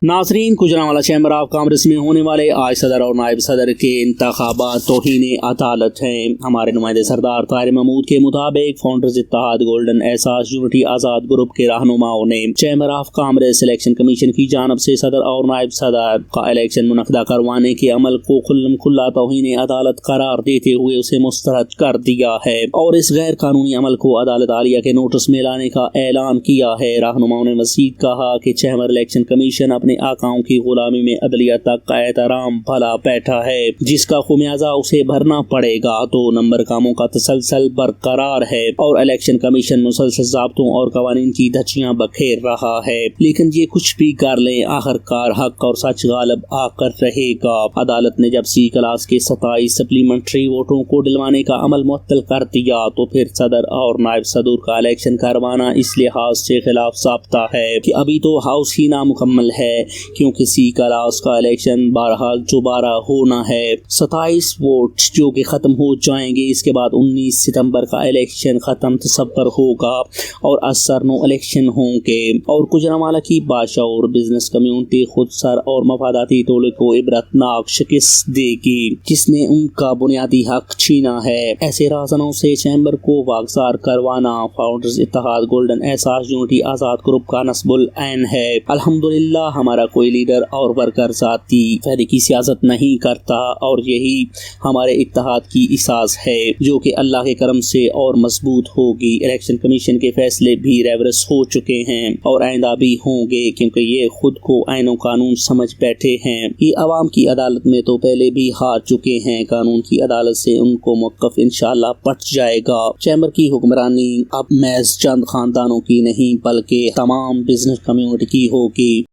नाजरीन, Gujranwala chamber of commerce में होने वाले आज सदर और नायब सदर के इंतखाबात तौहीन अदालत हैं। हमारे नुमाइंदे सरदार ताहिर महमूद के मुताबिक फाउंडर्स इत्तेहाद गोल्डन एहसास यूनिटी आज़ाद ग्रुप के रहनुमाओं ने chamber of commerce election commission की जानिब से सदर और नायब सदर का इलेक्शन मुनक़दा करवाने के अमल को खुल्ला तौहीन अदालत करार देते हुए उसे मुस्तरद कर दिया है और इस गैर कानूनी अमल को अदालत आलिया के नोटिस में लाने का ऐलान किया है। रहनुमाओं ने मज़ीद कहा कि चैम्बर इलेक्शन कमीशन अपने आकाओं की गुलामी में अदलिया तक का एहतराम भला बैठा है, जिसका खुमियाजा उसे भरना पड़ेगा। तो नंबर कामों का तसलसल बरकरार है और इलेक्शन कमीशन मुसलसल ज़ाब्तों और कवानीन की धज्जियां बखेर रहा है, लेकिन ये कुछ भी कर ले आखिरकार हक और सच गालिब आकर रहेगा। अदालत ने जब सी क्लास के 27 सप्लीमेंट्री वोटों को दिलवाने का अमल मुअत्तल कर दिया तो फिर सदर और नायब सदर का इलेक्शन करवाना इस लिहाज से खिलाफ साब्ता है कि अभी तो हाउस ही नामुकम्मल है, क्योंकि सी क्लास का इलेक्शन बहरहाल दोबारा होना है। 27 वोट जो कि ख़त्म हो जाएंगे, इसके बाद 19 सितंबर का इलेक्शन ख़त्म तसव्वुर होगा और असर नो इलेक्शन होंगे और गुजरांवाला की बाशऊर बिजनेस कम्युनिटी खुद सर और मफादाती टोले को इबरतनाक शिकस्त देगी, जिसने उनका बुनियादी हक छीना है। ऐसे राजनों से चैम्बर को वागजार करवाना फाउंडर्स इत्तेहाद गोल्डन एहसास यूनिटी आज़ाद ग्रुप का नस्बुल ऐन है। अल्हम्दुलिल्लाह हमारा कोई लीडर और वर्कर ज़ाती फ़ायदे की सियासत नहीं करता और यही हमारे इत्तेहाद की इसास है जो कि अल्लाह के करम से और मजबूत होगी। इलेक्शन कमीशन के फैसले भी रेवरस हो चुके हैं और आइंदा भी होंगे, क्योंकि ये खुद को आईन कानून समझ बैठे हैं। ये अवाम की अदालत में तो पहले भी हार चुके हैं, कानून की अदालत से उनको मौक़िफ़ इंशाअल्लाह पट जाएगा। चैम्बर की हुक्मरानी अब महज चंद खानदानों की नहीं बल्कि तमाम बिजनेस कम्युनिटी की होगी।